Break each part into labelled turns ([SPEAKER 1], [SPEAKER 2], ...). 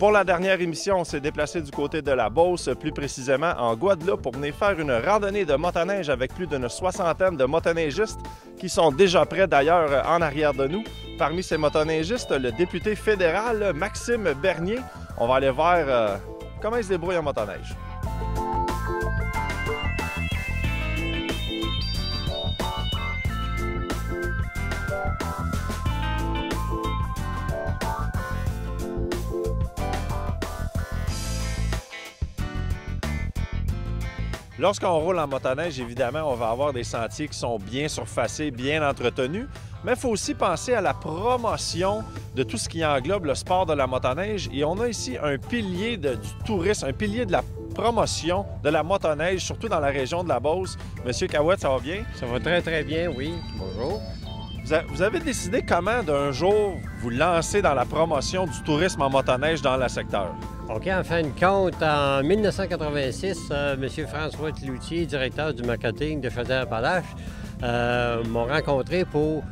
[SPEAKER 1] Pour la dernière émission, on s'est déplacé du côté de la Beauce, plus précisément en Guadeloupe, pour venir faire une randonnée de motoneige avec plus d'une soixantaine de motoneigistes qui sont déjà prêts d'ailleurs en arrière de nous. Parmi ces motoneigistes, le député fédéral Maxime Bernier. On va aller voir comment il se débrouille en motoneige. Lorsqu'on roule en motoneige, évidemment, on va avoir des sentiers qui sont bien surfacés, bien entretenus, mais il faut aussi penser à la promotion de tout ce qui englobe le sport de la motoneige. Et on a ici un pilier du tourisme, un pilier de la promotion de la motoneige, surtout dans la région de la Beauce. Monsieur Cahouette, ça va bien?
[SPEAKER 2] Ça va très, très bien, oui. Bonjour.
[SPEAKER 1] Vous avez décidé comment, d'un jour, vous lancer dans la promotion du tourisme en motoneige dans le secteur?
[SPEAKER 2] OK, en fin de compte, en 1986, M. François Cloutier, directeur du marketing de Chaudière-Appalaches, m'a rencontré pour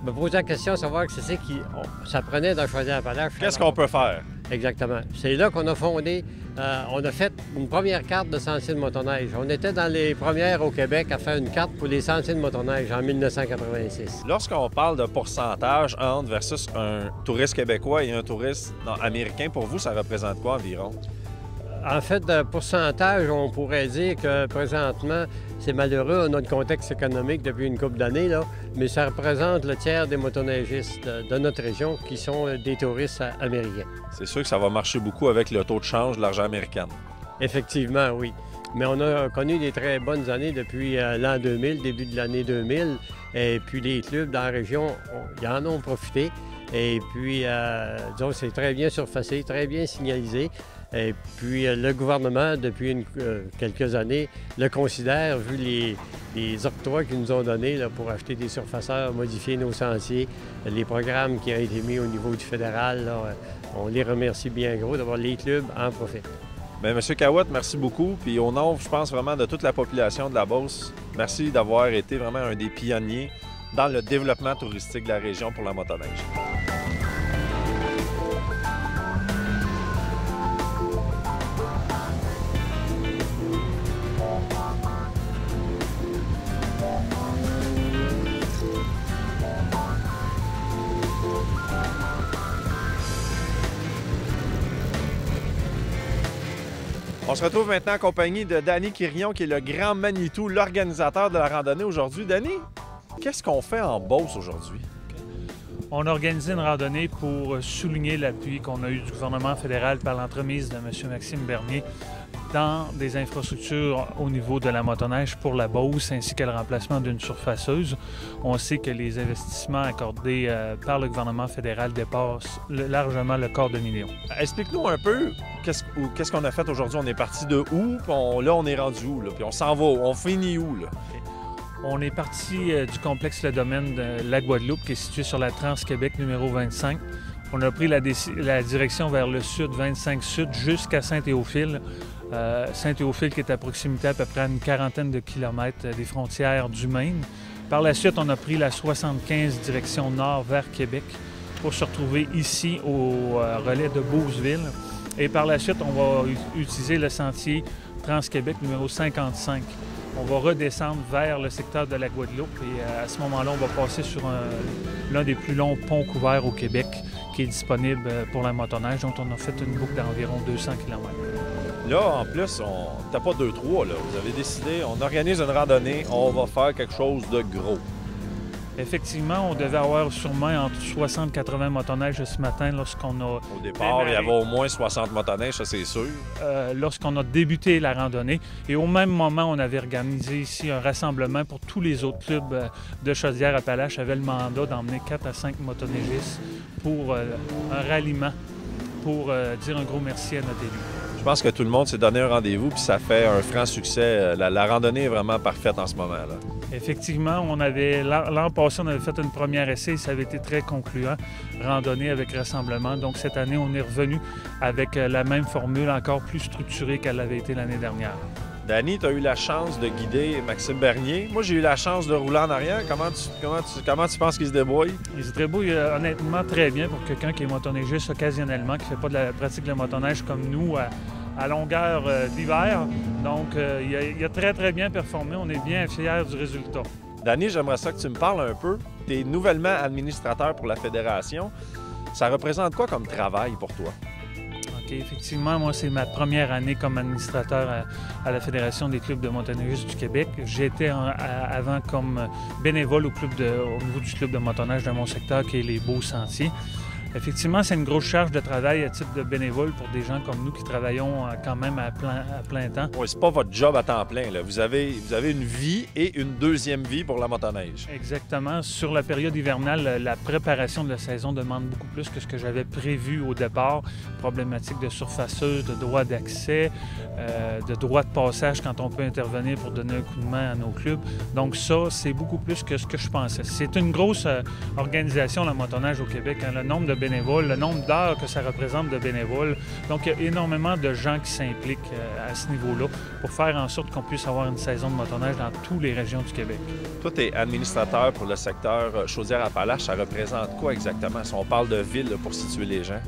[SPEAKER 2] me poser la question de savoir ce que ça prenait dans Chaudière-Appalaches.
[SPEAKER 1] Qu'est-ce qu'on peut faire?
[SPEAKER 2] Exactement. C'est là qu'on a fondé, on a fait une première carte de sentiers de motoneige. On était dans les premières au Québec à faire une carte pour les sentiers de motoneige en 1986.
[SPEAKER 1] Lorsqu'on parle de pourcentage entre versus un touriste québécois et un touriste américain, pour vous, ça représente quoi environ?
[SPEAKER 2] En fait, de pourcentage, on pourrait dire que présentement, c'est malheureux notre contexte économique depuis une couple d'années, mais ça représente le tiers des motoneigistes de notre région qui sont des touristes américains.
[SPEAKER 1] C'est sûr que ça va marcher beaucoup avec le taux de change de l'argent américain.
[SPEAKER 2] Effectivement, oui. Mais on a connu des très bonnes années depuis l'an 2000, début de l'année 2000. Et puis les clubs dans la région, ils en ont profité. Et puis, disons, c'est très bien surfacé, très bien signalisé. Et puis, le gouvernement, depuis quelques années, le considère, vu les octrois qu'ils nous ont donnés là, pour acheter des surfaceurs, modifier nos sentiers, les programmes qui ont été mis au niveau du fédéral, là, on les remercie bien gros d'avoir les clubs en profit.
[SPEAKER 1] Bien, M. Cahouette, merci beaucoup. Puis au nom, je pense vraiment, de toute la population de la Beauce, merci d'avoir été vraiment un des pionniers dans le développement touristique de la région pour la motoneige. On se retrouve maintenant en compagnie de Danny Quirion, qui est le grand Manitou, l'organisateur de la randonnée aujourd'hui. Danny, qu'est-ce qu'on fait en Beauce aujourd'hui?
[SPEAKER 3] On a organisé une randonnée pour souligner l'appui qu'on a eu du gouvernement fédéral par l'entremise de M. Maxime Bernier dans des infrastructures au niveau de la motoneige pour la Beauce, ainsi que le remplacement d'une surfaceuse. On sait que les investissements accordés par le gouvernement fédéral dépassent largement le quart de million.
[SPEAKER 1] Explique-nous un peu qu'est-ce qu'on a fait aujourd'hui. On est parti de où? Là, on est rendu où? Là? Puis on s'en va, on finit où? Là?
[SPEAKER 3] On est parti du complexe Le Domaine de la Guadeloupe, qui est situé sur la Trans-Québec numéro 25. On a pris la direction vers le sud, 25 sud, jusqu'à Saint-Théophile. Saint-Théophile qui est à proximité à peu près à une quarantaine de kilomètres des frontières du Maine. Par la suite, on a pris la 75 direction nord vers Québec pour se retrouver ici au relais de Beauceville. Et par la suite, on va utiliser le sentier Trans-Québec numéro 55. On va redescendre vers le secteur de la Guadeloupe et à ce moment-là, on va passer sur l'un des plus longs ponts couverts au Québec qui est disponible pour la motoneige, dont on a fait une boucle d'environ 200 km.
[SPEAKER 1] Là, en plus, on n'était pas 2-3, là. Vous avez décidé, on organise une randonnée, on va faire quelque chose de gros.
[SPEAKER 3] Effectivement, on devait avoir sûrement entre 60 et 80 motoneiges ce matin lorsqu'on a...
[SPEAKER 1] Au départ, il y avait au moins 60 motoneiges, ça c'est sûr.
[SPEAKER 3] Lorsqu'on a débuté la randonnée. Et au même moment, on avait organisé ici un rassemblement pour tous les autres clubs de Chaudière-Appalaches avaient le mandat d'emmener 4 à 5 motoneigistes pour un ralliement, pour dire un gros merci à notre élu.
[SPEAKER 1] Je pense que tout le monde s'est donné un rendez-vous puis ça fait un franc succès. La randonnée est vraiment parfaite en ce moment-là.
[SPEAKER 3] Effectivement, l'an passé, on avait fait une première essai et ça avait été très concluant, randonnée avec rassemblement. Donc cette année, on est revenu avec la même formule, encore plus structurée qu'elle avait été l'année dernière.
[SPEAKER 1] Danny, tu as eu la chance de guider Maxime Bernier. Moi, j'ai eu la chance de rouler en arrière. Comment tu penses qu'il se débrouille?
[SPEAKER 3] Il se débrouille honnêtement très bien pour quelqu'un qui est motoneigiste occasionnellement, qui ne fait pas de la pratique de la motoneige comme nous à longueur d'hiver. Donc, il a très, très bien performé. On est bien fiers du résultat.
[SPEAKER 1] Danny, j'aimerais ça que tu me parles un peu. Tu es nouvellement administrateur pour la Fédération. Ça représente quoi comme travail pour toi?
[SPEAKER 3] OK, effectivement, moi, c'est ma première année comme administrateur à la Fédération des clubs de motoneigistes du Québec. J'étais avant comme bénévole au niveau du club de motoneige de mon secteur, qui est les Beaux Sentiers. Effectivement, c'est une grosse charge de travail à titre de bénévole pour des gens comme nous qui travaillons quand même à plein temps.
[SPEAKER 1] Oui, c'est pas votre job à temps plein, là. Vous avez une vie et une deuxième vie pour la motoneige.
[SPEAKER 3] Exactement. Sur la période hivernale, la préparation de la saison demande beaucoup plus que ce que j'avais prévu au départ. Problématique de surfaceuses, de droit d'accès, de droit de passage quand on peut intervenir pour donner un coup de main à nos clubs. Donc ça, c'est beaucoup plus que ce que je pensais. C'est une grosse organisation, la motoneige au Québec. Hein. Le nombre de bénévoles, le nombre d'heures que ça représente de bénévoles. Donc, il y a énormément de gens qui s'impliquent à ce niveau-là pour faire en sorte qu'on puisse avoir une saison de motoneige dans toutes les régions du Québec.
[SPEAKER 1] Toi, tu es administrateur pour le secteur Chaudière-Appalaches. Ça représente quoi exactement? Si on parle de ville, là, pour situer les gens.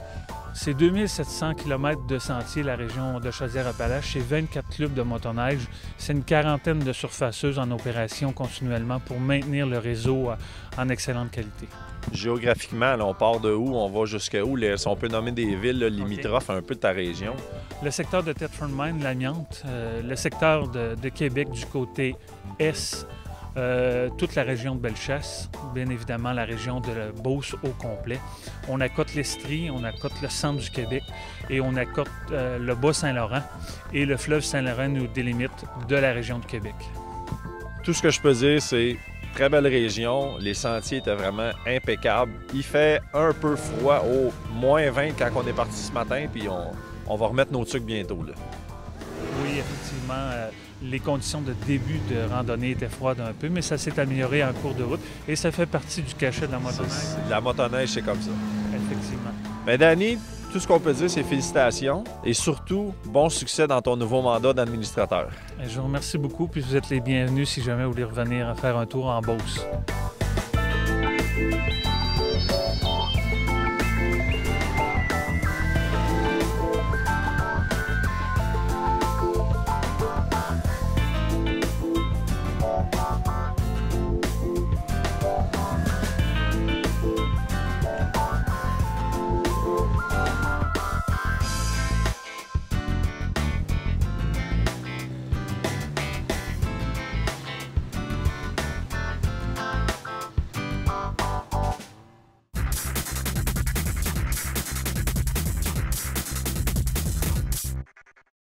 [SPEAKER 3] C'est 2700 km de sentiers, la région de Chaudière-Appalaches. C'est 24 clubs de motoneige. C'est une quarantaine de surfaceuses en opération continuellement pour maintenir le réseau en excellente qualité.
[SPEAKER 1] Géographiquement, là, on part de où? On va jusqu'à où? Si on peut nommer des villes là, limitrophes un peu de ta région.
[SPEAKER 3] Le secteur de Thetford Mines, l'Amiante. Le secteur de Québec du côté est. Toute la région de Bellechasse, bien évidemment la région de la Beauce au complet. On accote l'Estrie, on accote le centre du Québec et on accote le Bas-Saint-Laurent et le fleuve Saint-Laurent nous délimite de la région du Québec.
[SPEAKER 1] Tout ce que je peux dire, c'est très belle région. Les sentiers étaient vraiment impeccables. Il fait un peu froid, au moins 20 quand on est parti ce matin, puis on va remettre nos trucs bientôt, là.
[SPEAKER 3] Oui, effectivement. Les conditions de début de randonnée étaient froides un peu, mais ça s'est amélioré en cours de route et ça fait partie du cachet de la motoneige.
[SPEAKER 1] La motoneige, c'est comme ça.
[SPEAKER 3] Effectivement.
[SPEAKER 1] Bien, Danny, tout ce qu'on peut dire, c'est félicitations et surtout, bon succès dans ton nouveau mandat d'administrateur.
[SPEAKER 3] Je vous remercie beaucoup, puis vous êtes les bienvenus si jamais vous voulez revenir faire un tour en Beauce.